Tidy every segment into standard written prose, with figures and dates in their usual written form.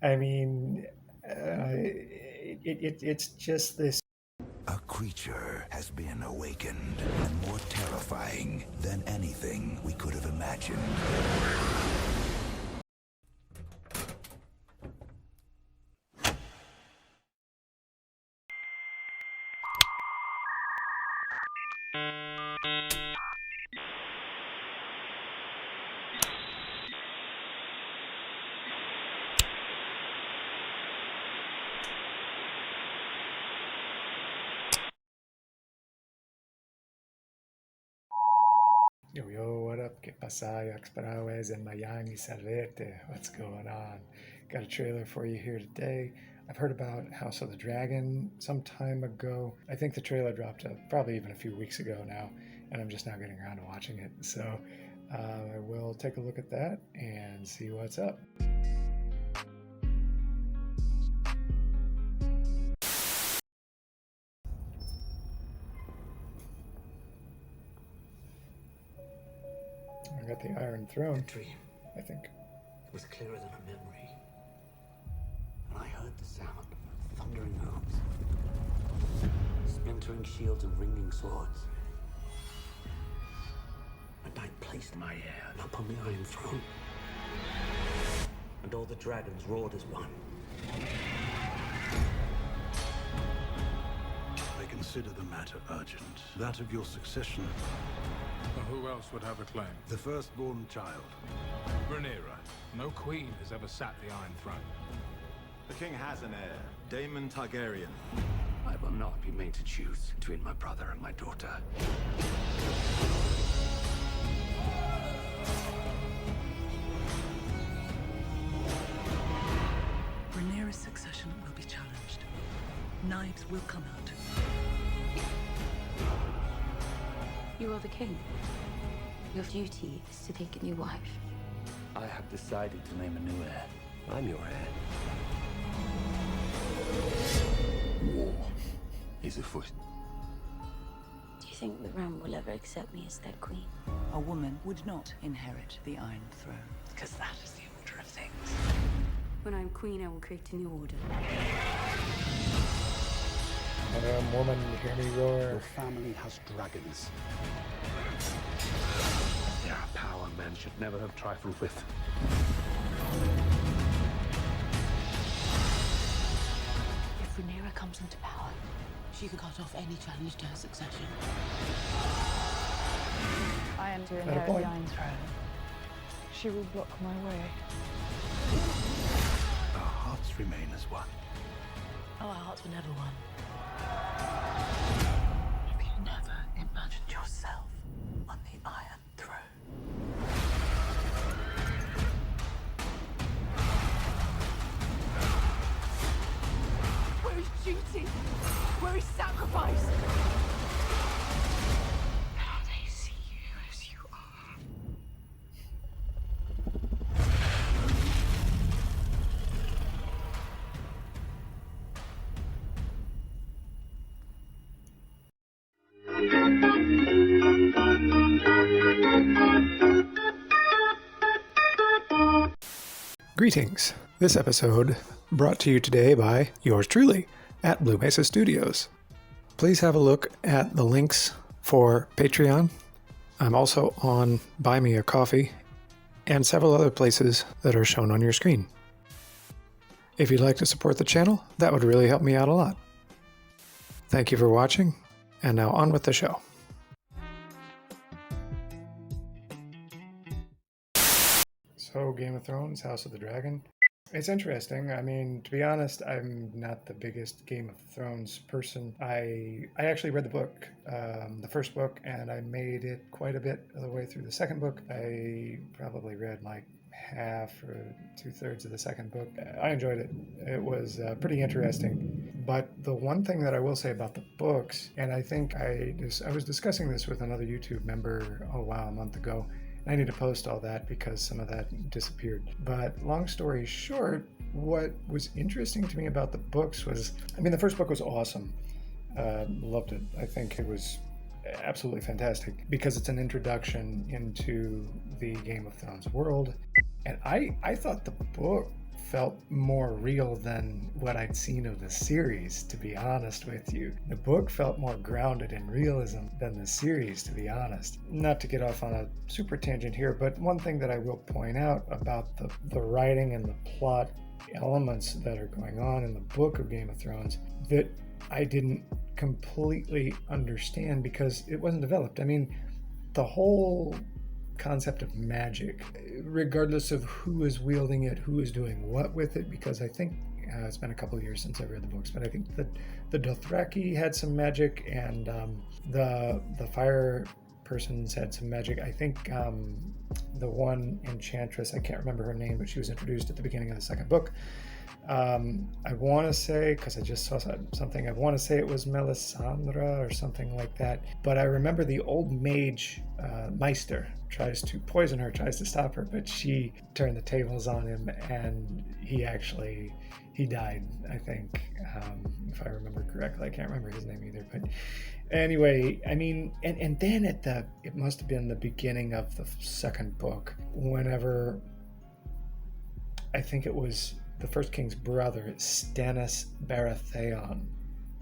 I mean, it's just this. A creature has been awakened, and more terrifying than anything we could have imagined. Yo, what up? ¿Qué pasa? Yaxparawes and Mayang y Salvete. What's going on? Got a trailer for you here today. I've heard about House of the Dragon some time ago. I think the trailer dropped probably even a few weeks ago now, and I'm just now getting around to watching it. So I will take a look at that and see what's up. I got the Iron Throne. A dream. I think. It was clearer than a memory. And I heard the sound of thundering hooves, splintering shields and ringing swords. And I placed my heir upon the Iron Throne. And all the dragons roared as one. I consider the matter urgent. That of your succession. Well, who else would have a claim? The firstborn child. Rhaenyra. No queen has ever sat the Iron Throne. The king has an heir, Daemon Targaryen. I will not be made to choose between my brother and my daughter. Rhaenyra's succession will be challenged. Knives will come out. You are the king. Your duty is to take a new wife. I have decided to name a new heir. I'm your heir. War is afoot. Do you think the realm will ever accept me as their queen? A woman would not inherit the Iron Throne, because that is the order of things. When I'm queen, I will create a new order. Woman, hear me roar. Your family has dragons. They are a power men should never have trifled with. If Rhaenyra comes into power, She can cut off any challenge to her succession. I am to Fair inherit point. the Iron Throne. She will block my way. Our hearts remain as one. Oh, our hearts were never one. Have you never imagined yourself on the Iron Throne? Where is duty? Where is sacrifice? Now they see you as you are. Greetings. This episode brought to you today by yours truly at Blue Mesa Studios. Please have a look at the links for Patreon. I'm also on Buy Me a Coffee and several other places that are shown on your screen. If you'd like to support the channel, that would really help me out a lot. Thank you for watching, and now on with the show. So, Game of Thrones, House of the Dragon. It's interesting. I mean, to be honest, I'm not the biggest Game of Thrones person. I actually read the book, the first book, and I made it quite a bit of the way through the second book. I probably read like half or 2/3 of the second book. I enjoyed it. It was pretty interesting. But the one thing that I will say about the books, and I think I was discussing this with another YouTube member, a month ago. I need to post all that because some of that disappeared. But long story short, what was interesting to me about the books was, the first book was awesome. Loved it. I think it was absolutely fantastic because it's an introduction into the Game of Thrones world. And I thought the book felt more real than what I'd seen of the series, to be honest with you. The book felt more grounded in realism than the series, to be honest. Not to get off on a super tangent here, but one thing that I will point out about the writing and the plot elements that are going on in the book of Game of Thrones that I didn't completely understand because it wasn't developed. I mean, the whole concept of magic, regardless of who is wielding it, who is doing what with it, because I think it's been a couple of years since I read the books, but I think that the Dothraki had some magic, and the fire persons had some magic. I think the one enchantress, I can't remember her name, but she was introduced at the beginning of the second book. I want to say, because I just saw something, I want to say it was Melisandre or something like that. But I remember the old mage, Meister, tries to poison her, tries to stop her, but she turned the tables on him, and he died, I think, if I remember correctly. I can't remember his name either. But anyway, I mean, and then it must have been the beginning of the second book, whenever, I think it was the first king's brother, Stannis Baratheon,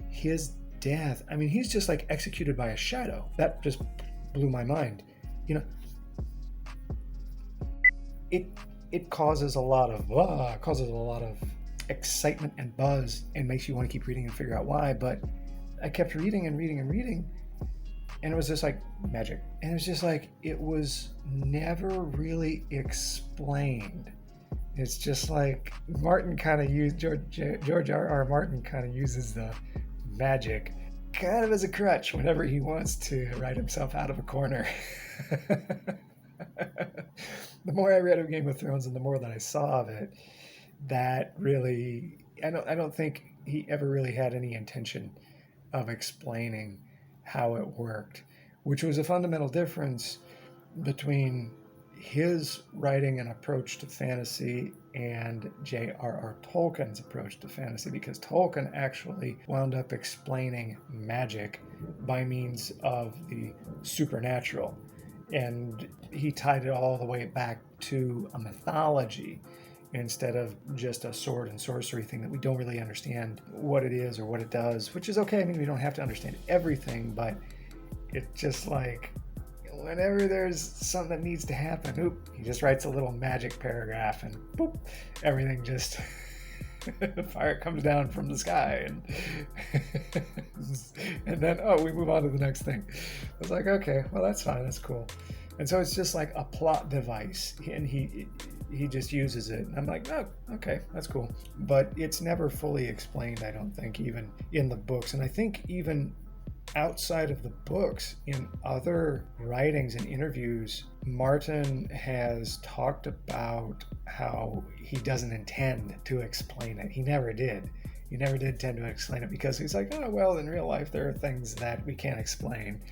his death, I mean, he's just like executed by a shadow. That just blew my mind. You know, it causes a lot of excitement and buzz and makes you want to keep reading and figure out why. But I kept reading and reading and reading, and it was just like magic. And it was just like, it was never really explained. It's just like Martin kind of used, George R.R. Martin kind of uses the magic kind of as a crutch whenever he wants to write himself out of a corner. The more I read of Game of Thrones and the more that I saw of it, that really, I don't think he ever really had any intention of explaining how it worked, which was a fundamental difference between his writing and approach to fantasy and J.R.R. Tolkien's approach to fantasy, because Tolkien actually wound up explaining magic by means of the supernatural, and he tied it all the way back to a mythology instead of just a sword and sorcery thing that we don't really understand what it is or what it does, which is okay. I mean, we don't have to understand everything, but it's just like, whenever there's something that needs to happen, he just writes a little magic paragraph, and boop, everything just fire comes down from the sky, and then we move on to the next thing. I was like, okay, well, that's fine, that's cool. And so it's just like a plot device, and he just uses it, and I'm like, oh, okay, that's cool. But it's never fully explained, I don't think, even in the books. And I think even outside of the books, in other writings and interviews, Martin has talked about how he doesn't intend to explain it. He never did. He never did tend to explain it, because he's like, oh, well, in real life, there are things that we can't explain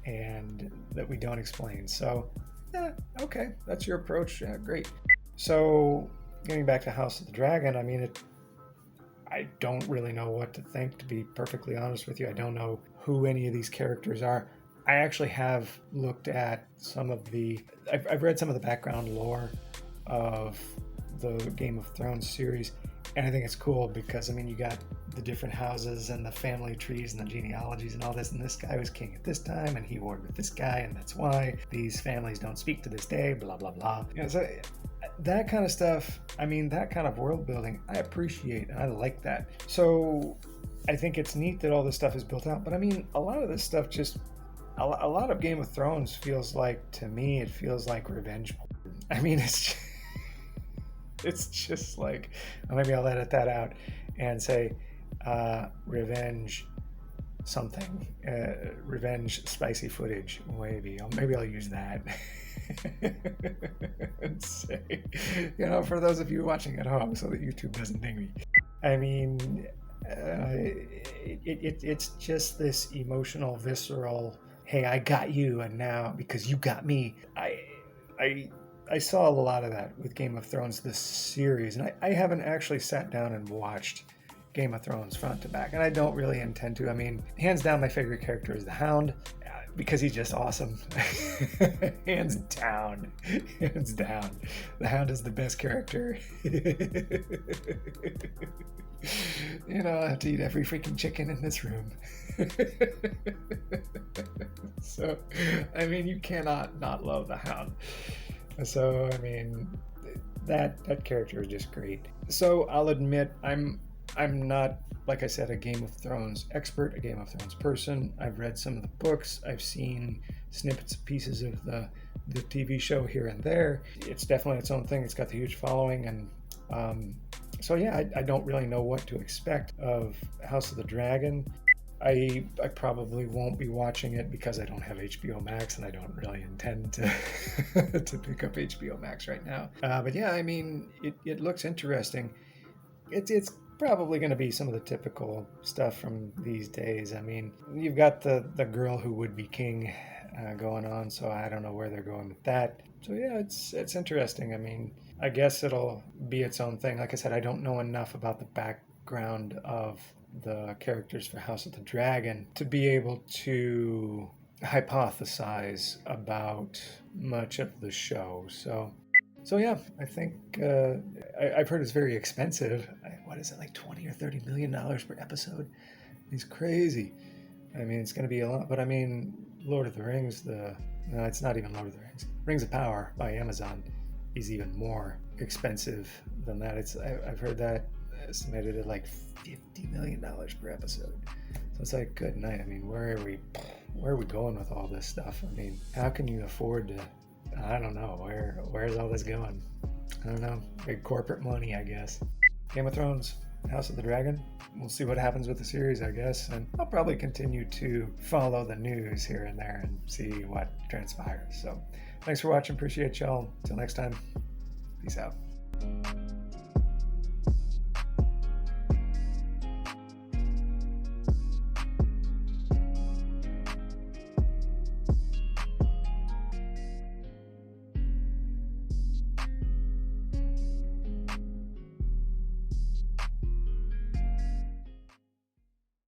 and that we don't explain. So, yeah, okay, that's your approach. Yeah, great. So, getting back to House of the Dragon, I mean, I don't really know what to think, to be perfectly honest with you. I don't know who any of these characters are. I actually have looked at some of I've read some of the background lore of the Game of Thrones series, and I think it's cool because, I mean, you got the different houses and the family trees and the genealogies and all this, and this guy was king at this time, and he warred with this guy, and that's why these families don't speak to this day, blah, blah, blah. You know, so that kind of stuff, I mean, that kind of world building, I appreciate, and I like that. So I think it's neat that all this stuff is built out, but I mean, a lot of this stuff just, a lot of Game of Thrones feels like, to me, it feels like revenge porn. I mean, it's just like, maybe I'll edit that out and say, revenge something, revenge spicy footage, maybe I'll use that. And say, you know, for those of you watching at home, so that YouTube doesn't ding me. I mean, it's just this emotional, visceral, hey, I got you, and now because you got me. I saw a lot of that with Game of Thrones, this series, and I haven't actually sat down and watched Game of Thrones front to back, and I don't really intend to. I mean, hands down, my favorite character is the Hound. because he's just awesome. Hands down. Hands down. The Hound is the best character. You know, I have to eat every freaking chicken in this room. So, I mean, you cannot not love the Hound. So, I mean, that character is just great. So, I'll admit, I'm not, like I said, a Game of Thrones expert, a Game of Thrones person. I've read some of the books. I've seen snippets, pieces of the TV show here and there. It's definitely its own thing. It's got the huge following, and so yeah, I don't really know what to expect of House of the Dragon. I probably won't be watching it because I don't have HBO Max, and I don't really intend to to pick up HBO Max right now. But yeah, I mean, it looks interesting. It's probably going to be some of the typical stuff from these days. I mean, you've got the girl who would be king going on, so I don't know where they're going with that. So yeah, it's interesting. I mean, I guess it'll be its own thing. Like I said, I don't know enough about the background of the characters for House of the Dragon to be able to hypothesize about much of the show. So yeah, I think I've heard it's very expensive. What is it, like $20 or $30 million per episode? It's crazy. I mean, it's going to be a lot. But I mean, Lord of the Rings, no, it's not even Lord of the Rings. Rings of Power by Amazon is even more expensive than that. I've heard that estimated at like $50 million per episode. So it's like, good night. I mean, where are we going with all this stuff? I mean, how can you afford to? I don't know. Where's all this going? I don't know. Big corporate money, I guess. Game of Thrones, House of the Dragon. We'll see what happens with the series, I guess. And I'll probably continue to follow the news here and there and see what transpires. So thanks for watching. Appreciate y'all. Until next time. Peace out.